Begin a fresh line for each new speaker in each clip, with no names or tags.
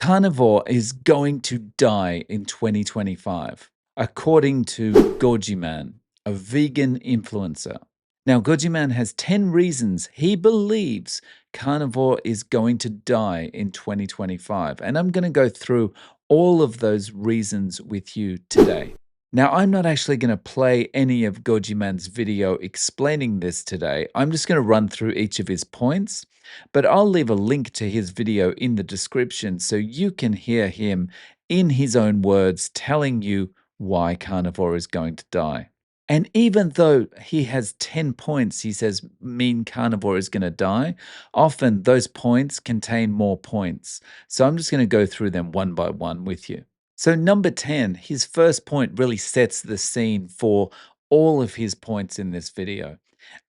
Carnivore is going to die in 2025, according to Goji Man, a vegan influencer. Now, Goji Man has 10 reasons he believes carnivore is going to die in 2025. And I'm going to go through all of those reasons with you today. Now, I'm not actually going to play any of Goji Man's video explaining this today. I'm just going to run through each of his points, but I'll leave a link to his video in the description so you can hear him in his own words telling you why carnivore is going to die. And even though he has 10 points, he says mean carnivore is going to die, often those points contain more points. So I'm just going to go through them one by one with you. So, number 10, his first point really sets the scene for all of his points in this video.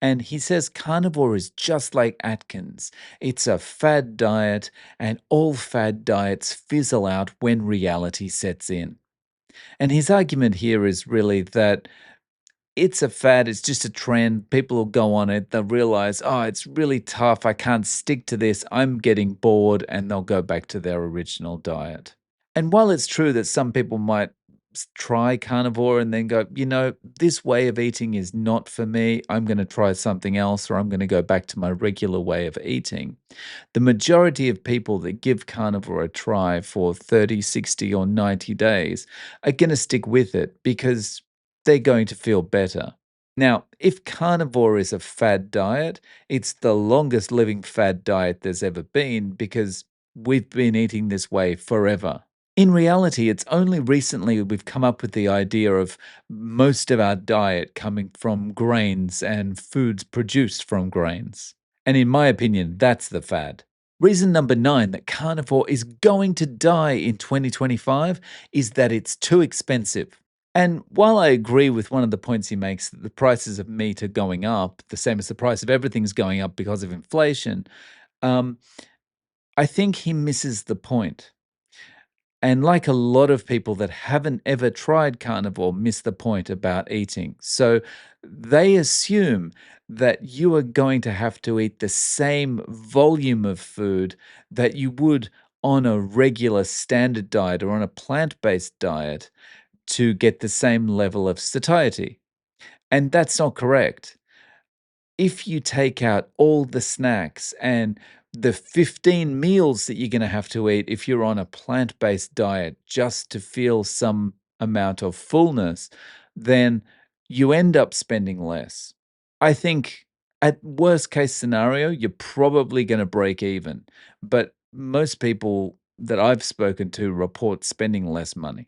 And he says carnivore is just like Atkins. It's a fad diet, and all fad diets fizzle out when reality sets in. And his argument here is really that it's a fad, it's just a trend. People will go on it, they'll realize, oh, it's really tough. I can't stick to this. I'm getting bored, and they'll go back to their original diet. And while it's true that some people might try carnivore and then go, this way of eating is not for me. I'm going to try something else, or I'm going to go back to my regular way of eating. The majority of people that give carnivore a try for 30, 60, or 90 days are going to stick with it because they're going to feel better. Now, if carnivore is a fad diet, it's the longest living fad diet there's ever been because we've been eating this way forever. In reality, it's only recently we've come up with the idea of most of our diet coming from grains and foods produced from grains. And in my opinion, that's the fad. Reason number 9 that carnivore is going to die in 2025 is that it's too expensive. And while I agree with one of the points he makes that the prices of meat are going up, the same as the price of everything's going up because of inflation, um, I think he misses the point. And like a lot of people that haven't ever tried carnivore miss the point about eating. So they assume that you are going to have to eat the same volume of food that you would on a regular standard diet or on a plant-based diet to get the same level of satiety. And that's not correct. If you take out all the snacks and the 15 meals that you're going to have to eat if you're on a plant based diet just to feel some amount of fullness, then you end up spending less. I think at worst case scenario, you're probably going to break even. But most people that I've spoken to report spending less money.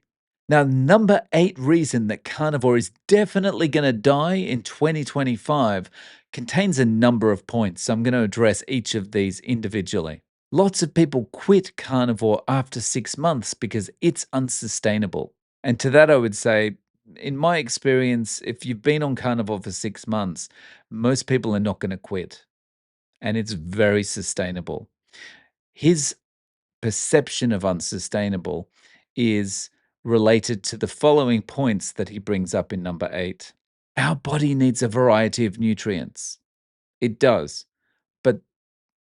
Now, number 8 reason that carnivore is definitely going to die in 2025 contains a number of points. So I'm going to address each of these individually. Lots of people quit carnivore after 6 months because it's unsustainable. And to that, I would say, in my experience, if you've been on carnivore for 6 months, most people are not going to quit. And it's very sustainable. His perception of unsustainable is related to the following points that he brings up in number 8. Our body needs a variety of nutrients. It does, but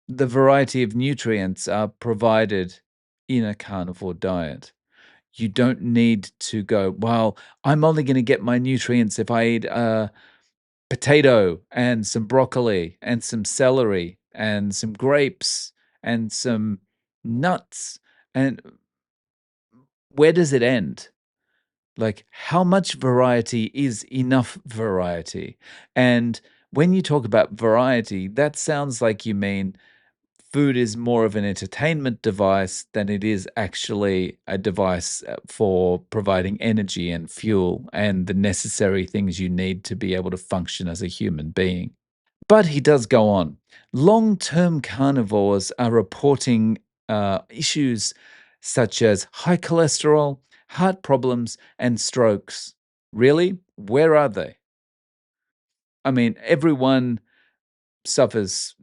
the variety of nutrients are provided in a carnivore diet. You don't need to go, well, I'm only going to get my nutrients if I eat a potato and some broccoli and some celery and some grapes and some nuts. And where does it end? Like, how much variety is enough variety? And when you talk about variety, that sounds like you mean food is more of an entertainment device than it is actually a device for providing energy and fuel and the necessary things you need to be able to function as a human being. But he does go on. Long term carnivores are reporting issues such as high cholesterol, heart problems, and strokes. Really? Where are they? I mean, everyone suffers,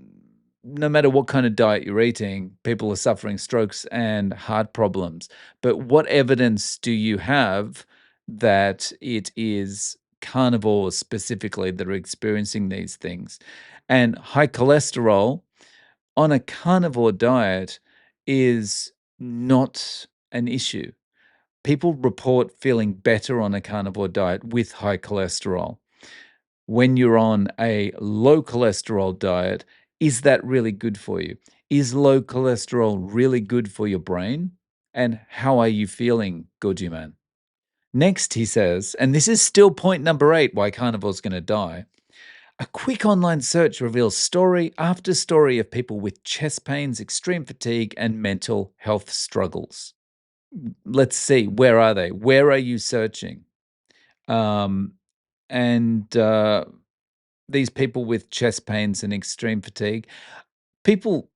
no matter what kind of diet you're eating, people are suffering strokes and heart problems. But what evidence do you have that it is carnivores specifically that are experiencing these things? And high cholesterol on a carnivore diet is not an issue. People report feeling better on a carnivore diet with high cholesterol. When you're on a low cholesterol diet, is that really good for you? Is low cholesterol really good for your brain? And how are you feeling, Goji man? Next, he says, and this is still point number 8 why carnivore's going to die. A quick online search reveals story after story of people with chest pains, extreme fatigue, and mental health struggles. Let's see, where are they? Where are you searching? Um, and these people with chest pains and extreme fatigue, people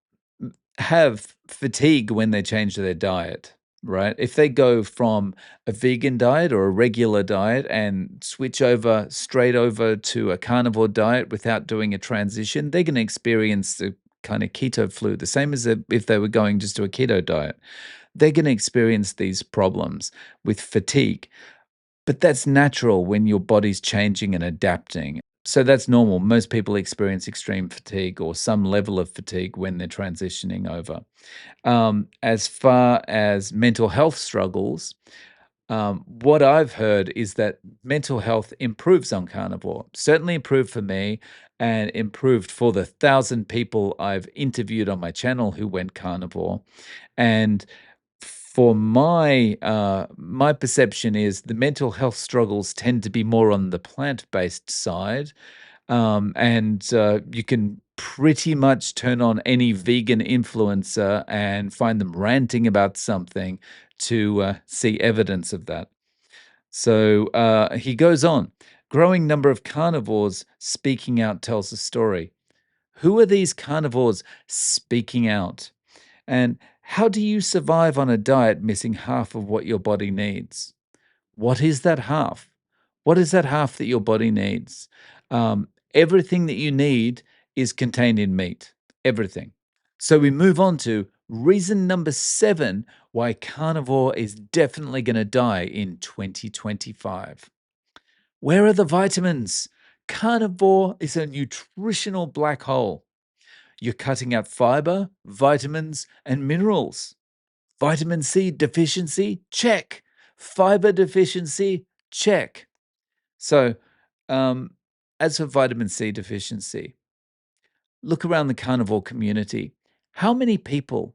have fatigue when they change their diet, right? If they go from a vegan diet or a regular diet and switch over straight over to a carnivore diet without doing a transition, they're going to experience the kind of keto flu, the same as if they were going just to a keto diet. They're going to experience these problems with fatigue. But that's natural when your body's changing and adapting. So that's normal. Most people experience extreme fatigue or some level of fatigue when they're transitioning over. As far as mental health struggles, what I've heard is that mental health improves on carnivore. Certainly improved for me and improved for the 1,000 people I've interviewed on my channel who went carnivore. And for my perception is the mental health struggles tend to be more on the plant-based side, and you can pretty much turn on any vegan influencer and find them ranting about something to see evidence of that. So he goes on. Growing number of carnivores speaking out tells a story. Who are these carnivores speaking out? And how do you survive on a diet missing half of what your body needs? What is that half? What is that half that your body needs? Everything that you need is contained in meat. Everything. So we move on to reason number 7 why carnivore is definitely going to die in 2025. Where are the vitamins? Carnivore is a nutritional black hole. You're cutting out fiber, vitamins, and minerals. Vitamin C deficiency? Check. Fiber deficiency? Check. So, um, as for vitamin C deficiency, look around the carnivore community. How many people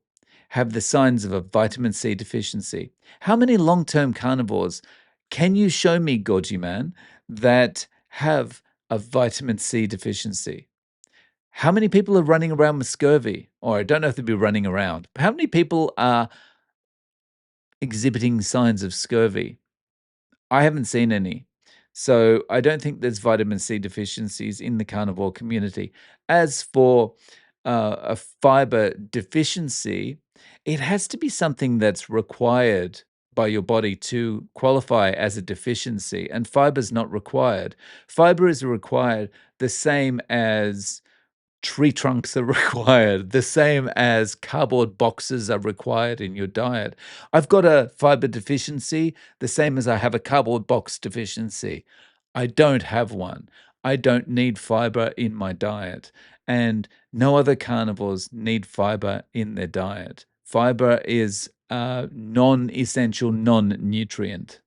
have the signs of a vitamin C deficiency? How many long term carnivores can you show me, Goji man, that have a vitamin C deficiency? How many people are running around with scurvy? Or I don't know if they'd be running around. But how many people are exhibiting signs of scurvy? I haven't seen any. So I don't think there's vitamin C deficiencies in the carnivore community. As for a fiber deficiency, it has to be something that's required by your body to qualify as a deficiency, and fiber's not required. Fiber is required the same as tree trunks are required, the same as cardboard boxes are required in your diet. I've got a fiber deficiency, the same as I have a cardboard box deficiency. I don't have one. I don't need fiber in my diet. And no other carnivores need fiber in their diet. Fiber is a non essential, non nutrient.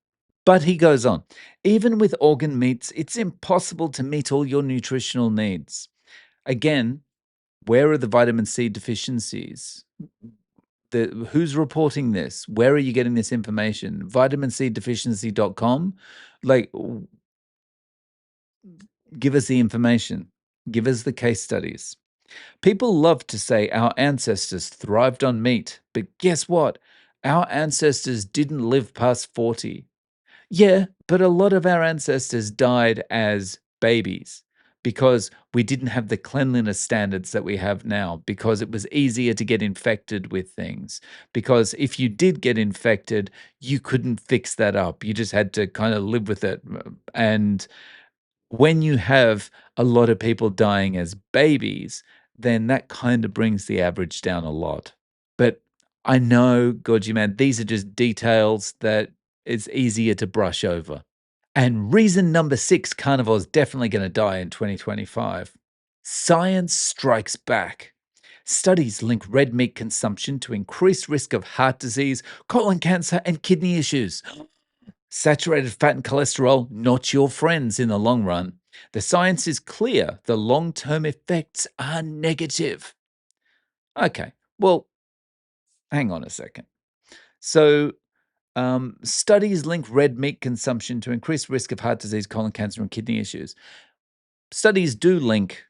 But he goes on, even with organ meats, it's impossible to meet all your nutritional needs. Again, where are the vitamin C deficiencies? Who's reporting this? Where are you getting this information? Vitamincdeficiency.com? Like, give us the information. Give us the case studies. People love to say our ancestors thrived on meat, but guess what? Our ancestors didn't live past 40. Yeah, but a lot of our ancestors died as babies because we didn't have the cleanliness standards that we have now, because it was easier to get infected with things. Because if you did get infected, you couldn't fix that up. You just had to kind of live with it. And when you have a lot of people dying as babies, then that kind of brings the average down a lot. But I know, Goji man, these are just details that it's easier to brush over. And reason number 6, carnivore's definitely going to die in 2025. Science strikes back. Studies link red meat consumption to increased risk of heart disease, colon cancer, and kidney issues. Saturated fat and cholesterol, not your friends in the long run. The science is clear. The long term effects are negative. Okay, well, hang on a second. So, studies link red meat consumption to increased risk of heart disease, colon cancer, and kidney issues. Studies do link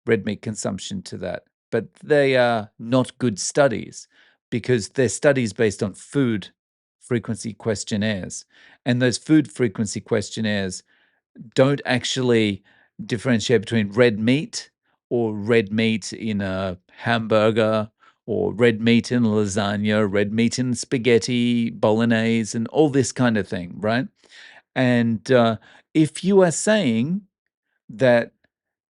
red meat consumption to that, but they are not good studies because they're studies based on food frequency questionnaires. And those food frequency questionnaires don't actually differentiate between red meat or red meat in a hamburger or red meat in lasagna, red meat in spaghetti, bolognese, and all this kind of thing, right? And if you are saying that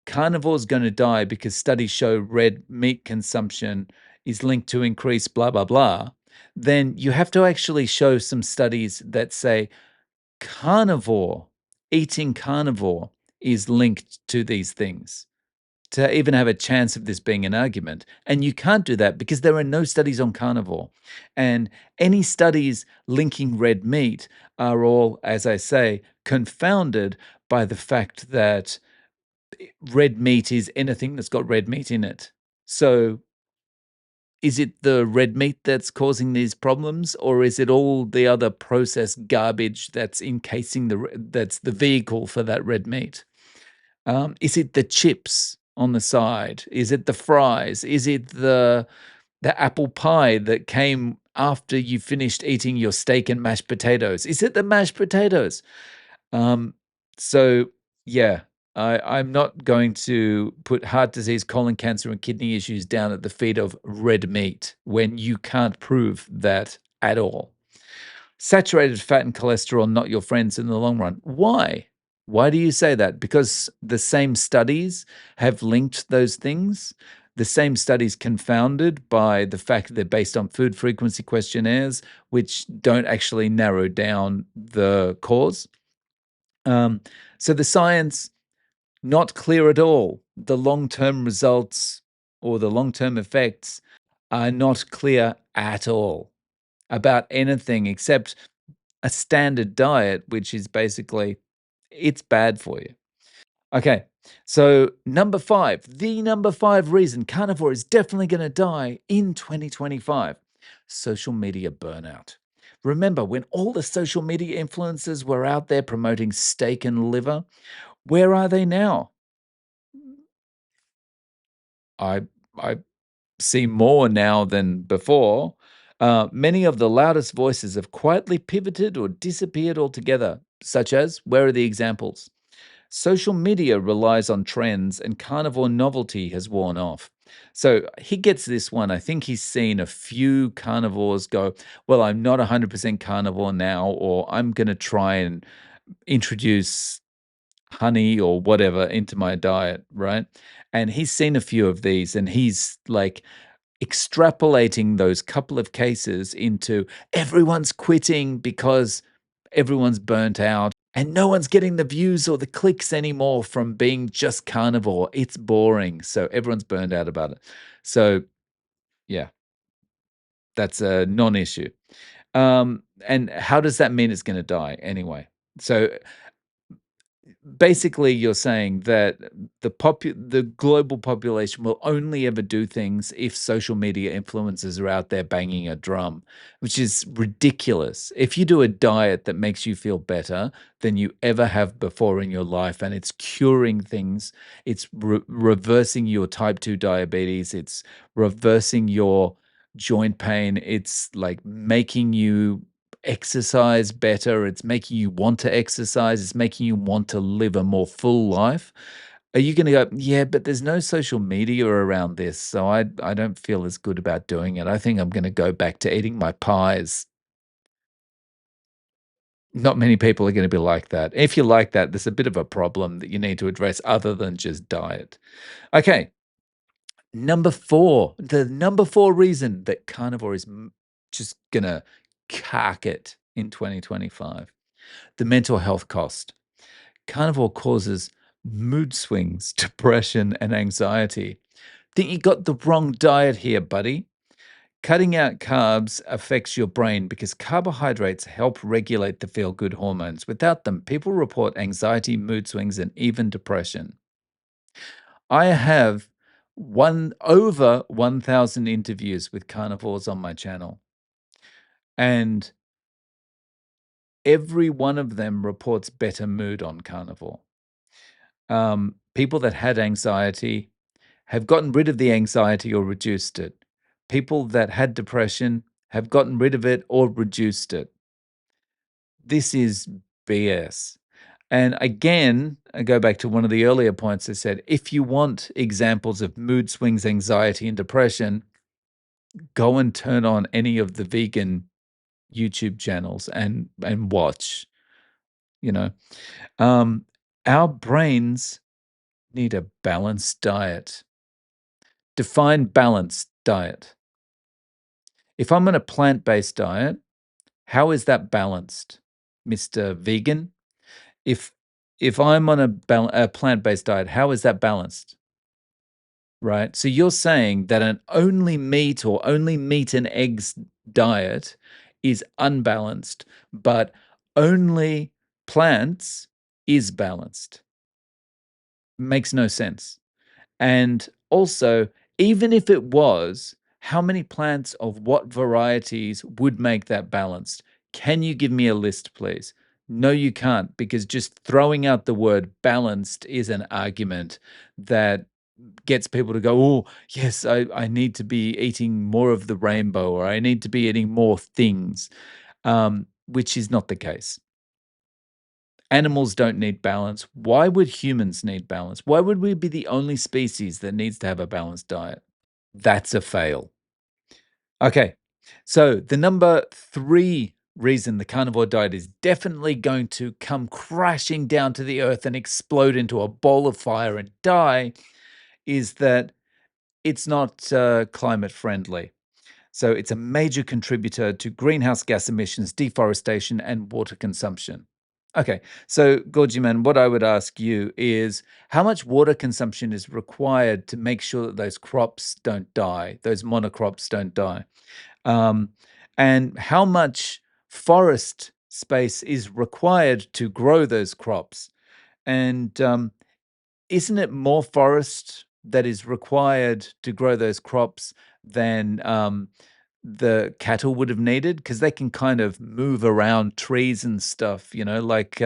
carnivore is going to die because studies show red meat consumption is linked to increased blah, blah, blah, then you have to actually show some studies that say carnivore, eating carnivore is linked to these things to even have a chance of this being an argument. And you can't do that because there are no studies on carnivore. And any studies linking red meat are all, as I say, confounded by the fact that red meat is anything that's got red meat in it. So is it the red meat that's causing these problems, or is it all the other processed garbage that's encasing that's the vehicle for that red meat? Is it the chips on the side? Is it the fries? Is it the apple pie that came after you finished eating your steak and mashed potatoes? Is it the mashed potatoes? Um, so yeah, I'm not going to put heart disease, colon cancer, and kidney issues down at the feet of red meat when you can't prove that at all. Saturated fat and cholesterol, not your friends in the long run. Why? Why do you say that? Because the same studies have linked those things. The same studies confounded by the fact that they're based on food frequency questionnaires, which don't actually narrow down the cause. Um, so the science, not clear at all. The long term results or the long term effects are not clear at all about anything except a standard diet, which is basically it's bad for you. Okay, so the number five reason carnivore is definitely going to die in 2025 social media burnout. Remember when all the social media influencers were out there promoting steak and liver? Where are they now? I I see more now than before. Many of the loudest voices have quietly pivoted or disappeared altogether, such as where are the examples? Social media relies on trends, and carnivore novelty has worn off. So he gets this one. I think he's seen a few carnivores go, well, I'm not 100% carnivore now, or I'm going to try and introduce honey or whatever into my diet, right? And he's seen a few of these and he's like extrapolating those couple of cases into everyone's quitting because everyone's burnt out and no one's getting the views or the clicks anymore from being just carnivore. It's boring. So everyone's burned out about it. So, yeah, that's a non issue. And how does that mean it's going to die anyway? So basically you're saying that the global population will only ever do things if social media influencers are out there banging a drum, which is ridiculous. If you do a diet that makes you feel better than you ever have before in your life and it's curing things, it's reversing your type 2 diabetes, it's reversing your joint pain, it's like making you exercise better, it's making you want to exercise, it's making you want to live a more full life. Are you going to go, yeah, but there's no social media around this, so I don't feel as good about doing it. I think I'm going to go back to eating my pies. Not many people are going to be like that. If you're like that, there's a bit of a problem that you need to address other than just diet. Okay, number four, the number four reason that carnivore is just going to cark it in 2025, the mental health cost. Carnivore causes mood swings, depression, and anxiety. Think you got the wrong diet here, buddy. Cutting out carbs affects your brain because carbohydrates help regulate the feel good hormones. Without them, people report anxiety, mood swings, and even depression. I have over 1,000 interviews with carnivores on my channel, and every one of them reports better mood on carnivore. People that had anxiety have gotten rid of the anxiety or reduced it. People that had depression have gotten rid of it or reduced it. This is BS. And again, I go back to one of the earlier points I said, if you want examples of mood swings, anxiety, and depression, go and turn on any of the vegan YouTube channels and watch, you know. Um, our brains need a balanced diet. Define balanced diet. If I'm on a plant-based diet, how is that balanced, Mr. Vegan? If if I'm on a plant-based diet, how is that balanced? Right? So you're saying that an only meat or only meat and eggs diet is unbalanced, but only plants is balanced. Makes no sense. And also, even if it was, how many plants of what varieties would make that balanced? Can you give me a list, please? No, you can't, because just throwing out the word balanced is an argument that gets people to go, oh, yes, I need to be eating more of the rainbow, or I need to be eating more things, which is not the case. Animals don't need balance. Why would humans need balance? Why would we be the only species that needs to have a balanced diet? That's a fail. Okay, so the number three reason the carnivore diet is definitely going to come crashing down to the earth and explode into a ball of fire and die is that it's not climate friendly. So it's a major contributor to greenhouse gas emissions, deforestation, and water consumption. Okay, so Gorgie man, what I would ask you is how much water consumption is required to make sure that those crops don't die, those monocrops don't die? Um, and how much forest space is required to grow those crops? And isn't it more forest that is required to grow those crops than the cattle would have needed? Because they can kind of move around trees and stuff, like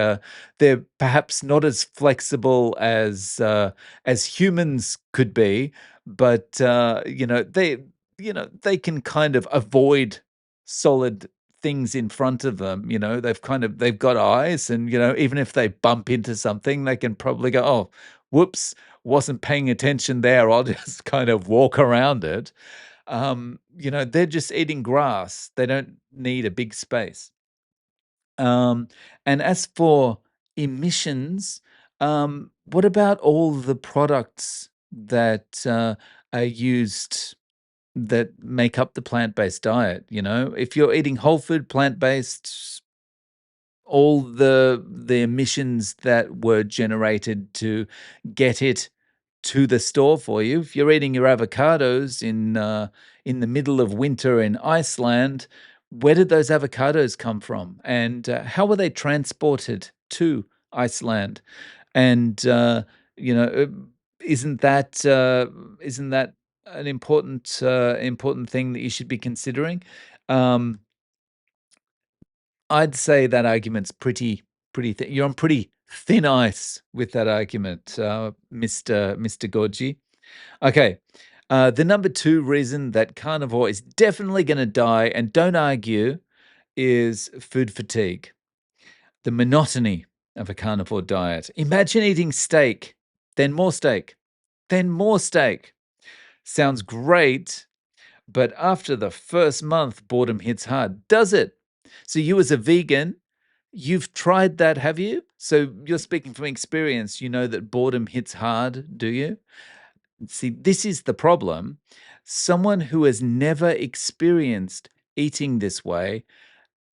they're perhaps not as flexible as humans could be, but they can kind of avoid solid things in front of them. They've got eyes, and even if they bump into something, they can probably go, oh, whoops, wasn't paying attention there. I'll just kind of walk around it. They're just eating grass. They don't need a big space. Um, and as for emissions, what about all the products that are used that make up the plant-based diet? If you're eating whole food plant-based, all the emissions that were generated to get it to the store for you. If you're eating your avocados in the middle of winter in Iceland, where did those avocados come from, and how were they transported to Iceland? And you know, uh, isn't that an important thing that you should be considering? Um, I'd say that argument's pretty thin. You're on pretty thin ice with that argument, Mr. Gorgie. Okay, the number two reason that carnivore is definitely going to die, and don't argue, is food fatigue. The monotony of a carnivore diet. Imagine eating steak, then more steak, then more steak. Sounds great, but after the first month, boredom hits hard, does it? So you as a vegan, you've tried that, have you? So you're speaking from experience. You know that boredom hits hard, do you? See, this is the problem. Someone who has never experienced eating this way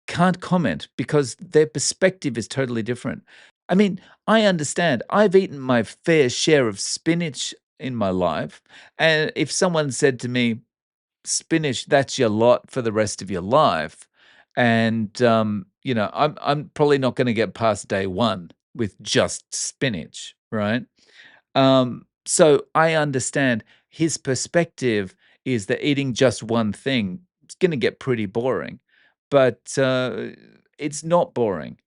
can't comment because their perspective is totally different. I mean, I understand. I've eaten my fair share of spinach in my life. And if someone said to me, spinach, that's your lot for the rest of your life. And I'm probably not going to get past day one with just spinach, right? So I understand his perspective is that eating just one thing is going to get pretty boring, but it's not boring.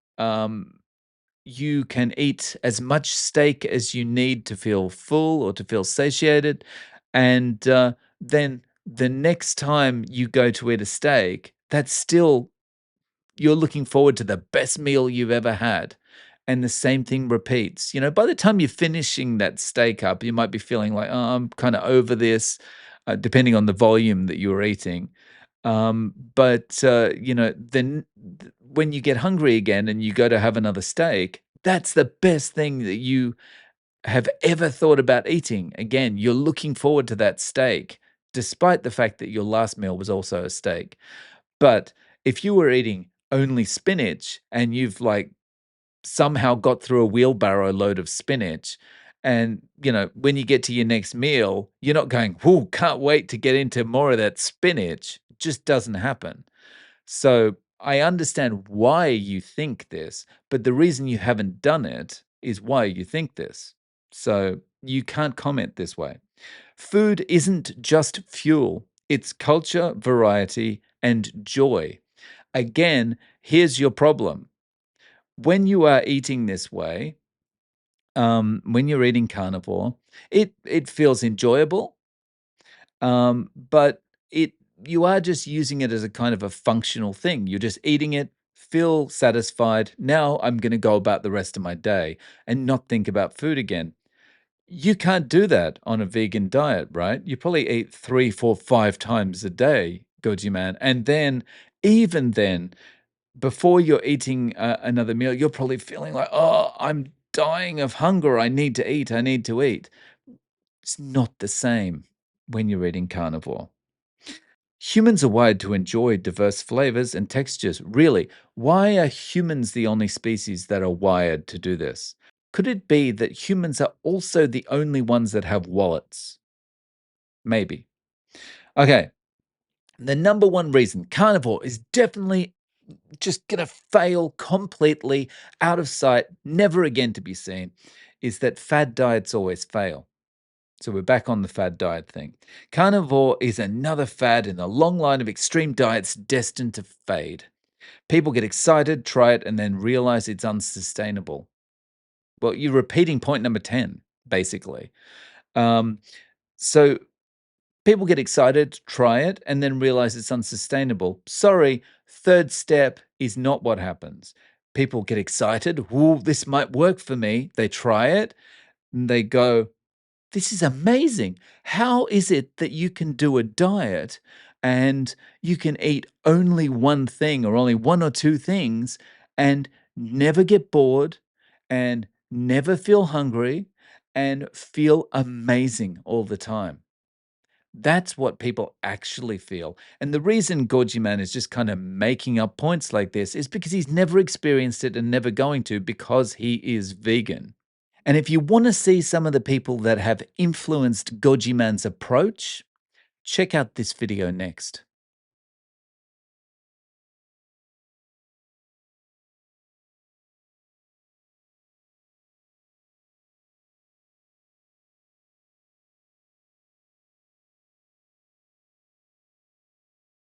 You can eat as much steak as you need to feel full or to feel satiated. And then the next time you go to eat a steak, that's still, you're looking forward to the best meal you've ever had. And the same thing repeats. By the time you're finishing that steak up, you might be feeling like, oh, I'm kind of over this, depending on the volume that you're eating. But when you get hungry again and you go to have another steak, that's the best thing that you have ever thought about eating. Again, you're looking forward to that steak, despite the fact that your last meal was also a steak. But if you were eating only spinach and you've like somehow got through a wheelbarrow load of spinach, and when you get to your next meal, you're not going, "Whoa, can't wait to get into more of that spinach." It just doesn't happen. So I understand why you think this, but the reason you haven't done it is why you think this. So you can't comment this way. Food isn't just fuel, it's culture, variety, and joy. Again, here's your problem. When you are eating this way, when you're eating carnivore, it feels enjoyable, but it you are just using it as a kind of a functional thing. You're just eating it, feel satisfied. Now I'm going to go about the rest of my day and not think about food again. You can't do that on a vegan diet, right? You probably eat 3, 4, 5 times a day, Goji man. And then, even then, before you're eating another meal, you're probably feeling like, oh, I'm dying of hunger. I need to eat. I need to eat. It's not the same when you're eating carnivore. Humans are wired to enjoy diverse flavors and textures. Really, why are humans the only species that are wired to do this? Could it be that humans are also the only ones that have wallets? Maybe. Okay, the number one reason carnivore is definitely just going to fail completely, out of sight, never again to be seen, is that fad diets always fail. So we're back on the fad diet thing. Carnivore is another fad in the long line of extreme diets destined to fade. People get excited, try it, and then realize it's unsustainable. Well, you're repeating point number 10, basically. Um, so people get excited, try it, and then realize it's unsustainable. Sorry, third step is not what happens. People get excited. Ooh, this might work for me. They try it, and they go, this is amazing. How is it that you can do a diet and you can eat only one thing or only one or two things and never get bored and never feel hungry and feel amazing all the time? That's what people actually feel. And the reason Gorgie Man is just kind of making up points like this is because he's never experienced it and never going to, because he is vegan. And if you want to see some of the people that have influenced Goji Man's approach, check out this video next.